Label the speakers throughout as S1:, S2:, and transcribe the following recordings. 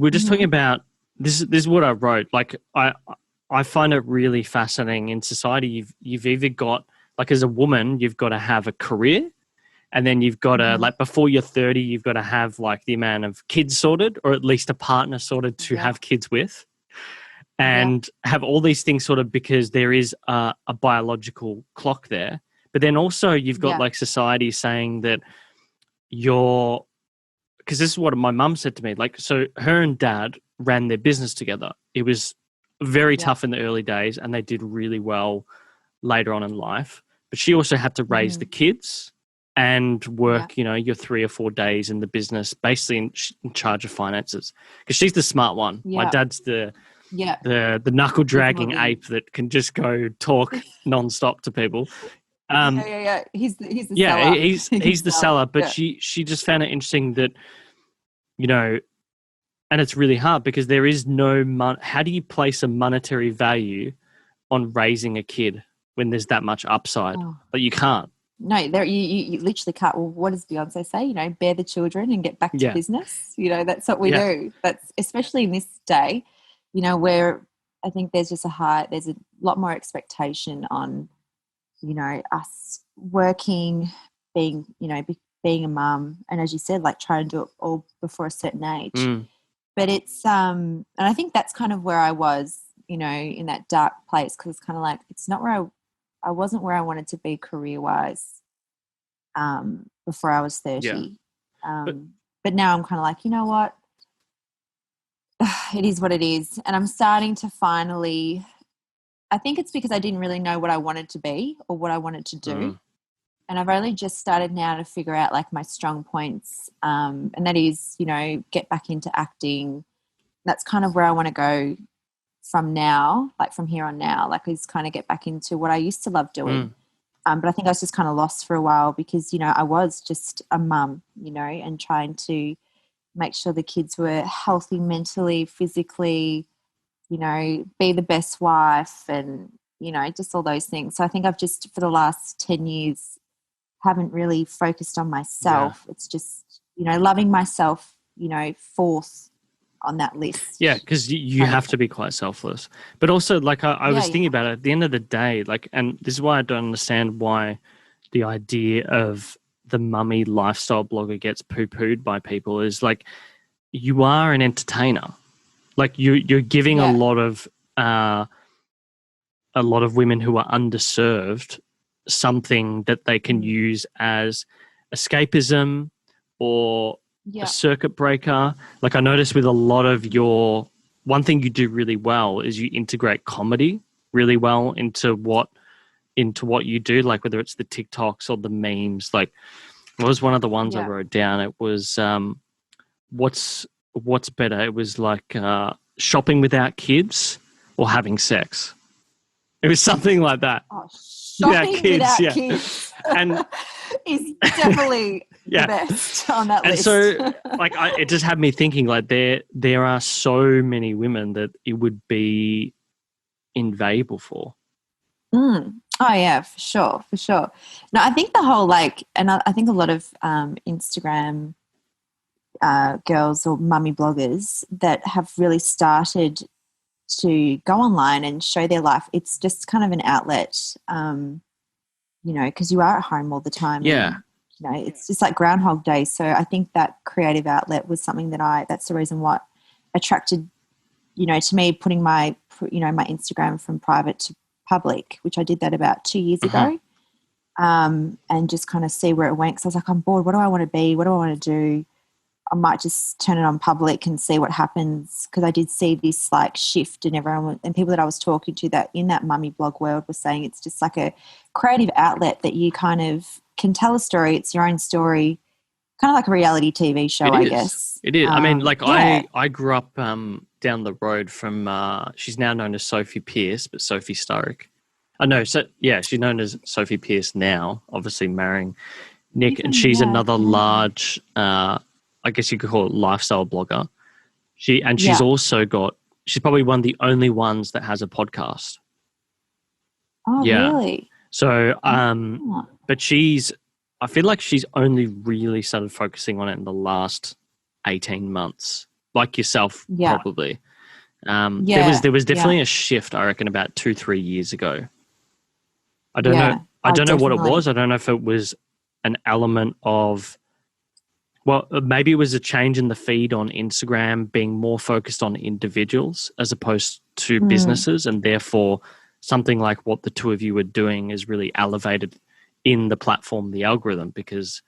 S1: we're just talking about this. This is what I wrote. Like I find it really fascinating in society. You've either got, like, as a woman, you've got to have a career, and then you've got to, like, before you're 30, you've got to have like the amount of kids sorted, or at least a partner sorted to have kids with, and have all these things sorted, because there is a biological clock there. But then also you've got like society saying that because this is what my mum said to me, like, so her and dad ran their business together. It was very tough in the early days, and they did really well later on in life. But she also had to raise the kids and work, you know, your 3 or 4 days in the business, basically in charge of finances, because she's the smart one. My dad's the knuckle dragging ape that can just go talk nonstop to people.
S2: He's the seller.
S1: He's the seller. But she just found it interesting that, you know, and it's really hard because there is no how do you place a monetary value on raising a kid when there's that much upside? But you can't.
S2: No, you literally can't. Well, what does Beyonce say? You know, bear the children and get back to business. You know, that's what we do. That's especially in this day, you know, where I think there's a lot more expectation on, you know, us working, being a mum, and as you said, like trying to do it all before a certain age. But it's and I think that's kind of where I was, you know, in that dark place, because it's kind of like it's not where I wasn't where I wanted to be career-wise before I was 30. But now I'm kind of like, you know what, it is what it is, and I'm starting to finally. I think it's because I didn't really know what I wanted to be or what I wanted to do. And I've only just started now to figure out like my strong points. And that is, you know, get back into acting. That's kind of where I want to go from now, like from here on now, like is kind of get back into what I used to love doing. But I think I was just kind of lost for a while because, you know, I was just a mum, you know, and trying to make sure the kids were healthy mentally, physically, you know, be the best wife and, you know, just all those things. So I think I've just, for the last 10 years, haven't really focused on myself. It's just, you know, loving myself, you know, fourth on that list.
S1: Yeah, because you have to be quite selfless. But also, like, I was thinking about it, at the end of the day, like, and this is why I don't understand why the idea of the mummy lifestyle blogger gets poo-pooed by people is, like, you are an entertainer. Like, you're giving a lot of women who are underserved something that they can use as escapism or a circuit breaker. Like, I noticed with a lot of one thing you do really well is you integrate comedy really well into what you do, like whether it's the TikToks or the memes. Like, what was one of the ones I wrote down? It was what's better? It was like shopping without kids or having sex. It was something like that.
S2: Oh, shopping without kids
S1: and
S2: is definitely the best on that list.
S1: And so, like, it just had me thinking, like, there are so many women that it would be invaluable for.
S2: Oh yeah, for sure. No, I think the whole, like, and I think a lot of Instagram girls or mummy bloggers that have really started to go online and show their life, it's just kind of an outlet, you know, because you are at home all the time.
S1: Yeah.
S2: And, you know, it's just like Groundhog Day. So I think that creative outlet was something that's the reason what attracted, you know, to me, putting my Instagram from private to public, which I did that about 2 years ago, and just kind of see where it went. Because I was like, I'm bored. What do I want to be? What do I want to do? I might just turn it on public and see what happens, because I did see this like shift in everyone and people that I was talking to that in that mummy blog world were saying it's just like a creative outlet that you kind of can tell a story. It's your own story, kind of like a reality TV show, I guess.
S1: It is. I mean, like I grew up down the road from, she's now known as Sophie Pierce, but Sophie Sturrock. She's known as Sophie Pierce now, obviously marrying Nick, and she's another large, I guess you could call it lifestyle blogger. She's also she's probably one of the only ones that has a podcast.
S2: Oh, really?
S1: So, but I feel like she's only really started focusing on it in the last 18 months. like yourself,
S2: Yeah.
S1: probably.
S2: Yeah.
S1: There was definitely a shift, I reckon, about 2-3 years ago. I don't
S2: Yeah.
S1: know. I don't know what it
S2: Definitely.
S1: was. I don't know if it was an element of, well, maybe it was a change in the feed on Instagram being more focused on individuals as opposed to businesses, and therefore something like what the two of you were doing is really elevated in the platform, the algorithm, because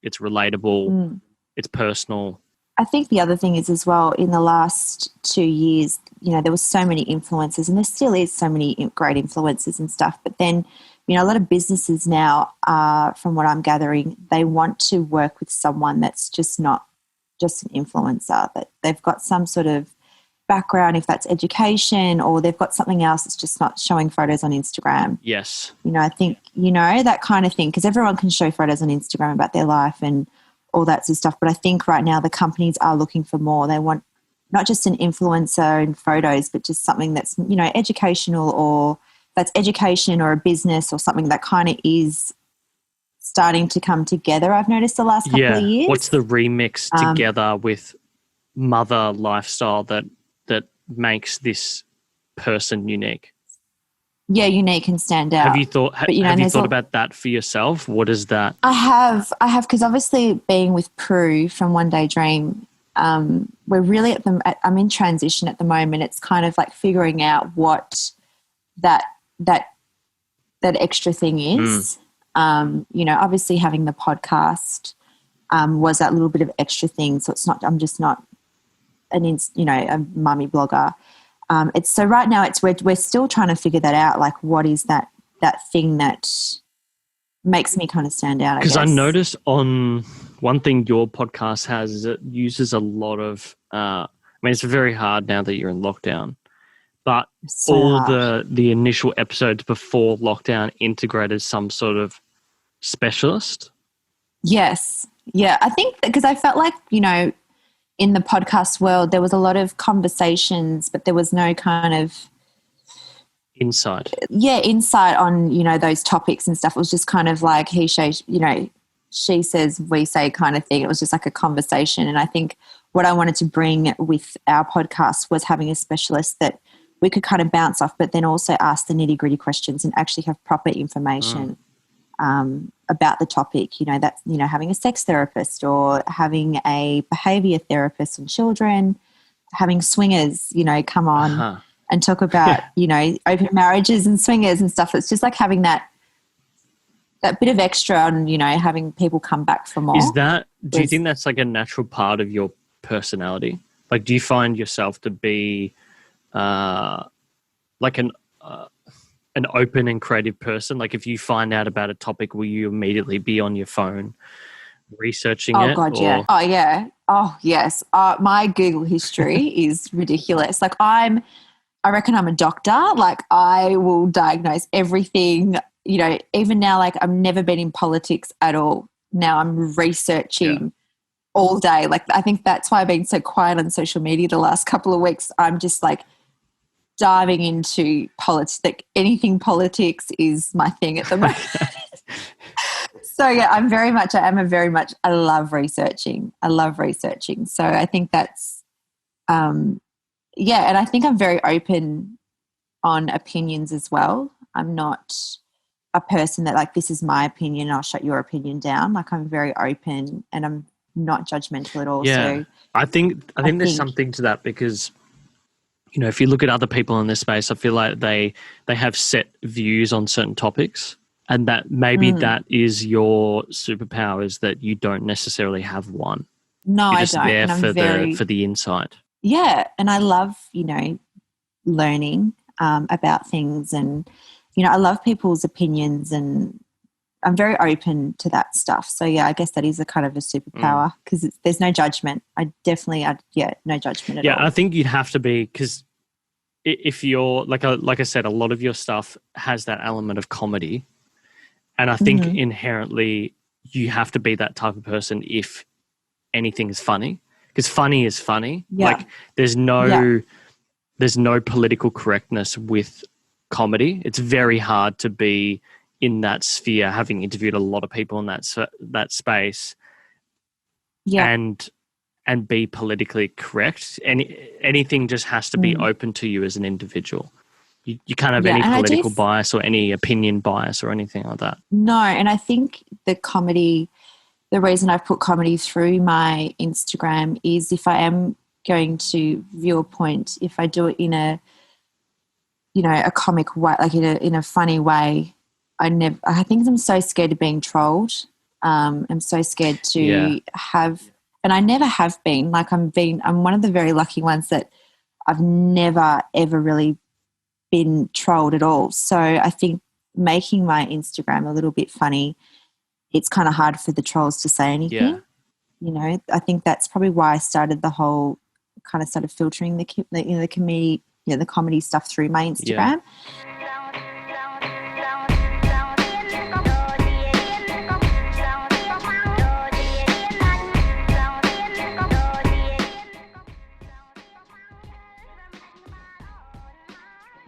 S1: it's relatable, it's personal.
S2: I think the other thing is as well, in the last 2 years, you know, there was so many influencers, and there still is so many great influencers and stuff. But then, you know, a lot of businesses now, from what I'm gathering, they want to work with someone that's just not just an influencer, that they've got some sort of background, if that's education, or they've got something else that's just not showing photos on Instagram.
S1: Yes.
S2: You know, I think, you know, that kind of thing, because everyone can show photos on Instagram about their life and all that sort of stuff. But I think right now the companies are looking for more. They want not just an influencer and photos, but just something that's, you know, educational, or that's education or a business or something that kind of is starting to come together. I've noticed the last couple of years.
S1: What's the remix together with mother lifestyle that makes this person unique?
S2: Yeah, unique and stand out.
S1: Have you thought? Have you thought about that for yourself? What is that?
S2: I have, because obviously being with Prue from One Day Dream, we're really I'm in transition at the moment. It's kind of like figuring out what that extra thing is. You know, obviously having the podcast was that little bit of extra thing. So it's not, I'm just not a mummy blogger. It's so right now we're still trying to figure that out. Like, what is that thing that makes me kind of stand out?
S1: Because I noticed on one thing your podcast has is it uses a lot of. I mean, it's very hard now that you're in lockdown, but
S2: so
S1: all
S2: hard.
S1: the initial episodes before lockdown integrated some sort of specialist.
S2: Yes, yeah. I think because I felt like, you know, in the podcast world, there was a lot of conversations, but there was no kind of
S1: insight
S2: on, you know, those topics and stuff. It was just kind of like he, she, you know, she says, we say kind of thing. It was just like a conversation. And I think what I wanted to bring with our podcast was having a specialist that we could kind of bounce off, but then also ask the nitty gritty questions and actually have proper information about the topic. You know, that's, you know, having a sex therapist or having a behavior therapist on children, having swingers, you know, come on and talk about, you know, open marriages and swingers and stuff. It's just like having that bit of extra on, you know, having people come back for more.
S1: Do you think that's like a natural part of your personality? Like, do you find yourself to be like an open and creative person? Like, if you find out about a topic, will you immediately be on your phone researching it?
S2: Oh, God, yeah. Oh, yeah. Oh, yes. My Google history is ridiculous. Like, I reckon I'm a doctor. Like, I will diagnose everything. You know, even now, like, I've never been in politics at all. Now I'm researching all day. Like, I think that's why I've been so quiet on social media the last couple of weeks. I'm just like diving into politics. Like, anything politics is my thing at the moment. So yeah, I love researching. So I think that's, and I think I'm very open on opinions as well. I'm not a person that like, this is my opinion, I'll shut your opinion down. Like, I'm very open and I'm not judgmental at all.
S1: Yeah.
S2: So
S1: I think there's something to that because, you know, if you look at other people in this space, I feel like they have set views on certain topics, and that maybe that is your superpower, is that you don't necessarily have one.
S2: No,
S1: You're
S2: I
S1: just
S2: don't.
S1: there
S2: And
S1: for the insight.
S2: Yeah, and I love, you know, learning about things, and, you know, I love people's opinions, and I'm very open to that stuff. So yeah, I guess that is a kind of a superpower because there's no judgment. No judgment at all.
S1: Yeah, I think you'd have to be, because if you're like I said, a lot of your stuff has that element of comedy, and I think inherently you have to be that type of person if anything is funny, because funny is funny.
S2: Yeah.
S1: Like, there's no political correctness with comedy. It's very hard to be in that sphere, having interviewed a lot of people in that space, and and be politically correct. Anything just has to be open to you as an individual. You can't have any political bias or any opinion bias or anything like that.
S2: No, and I think the reason I've put comedy through my Instagram is if I am going to view a point, if I do it in a, you know, a comic way, like in a funny way, I think I'm so scared of being trolled. I'm so scared to have, and I never have been. Like I'm one of the very lucky ones that I've never ever really been trolled at all. So I think making my Instagram a little bit funny, it's kind of hard for the trolls to say anything.
S1: Yeah.
S2: You know, I think that's probably why I started filtering the comedy stuff through my Instagram.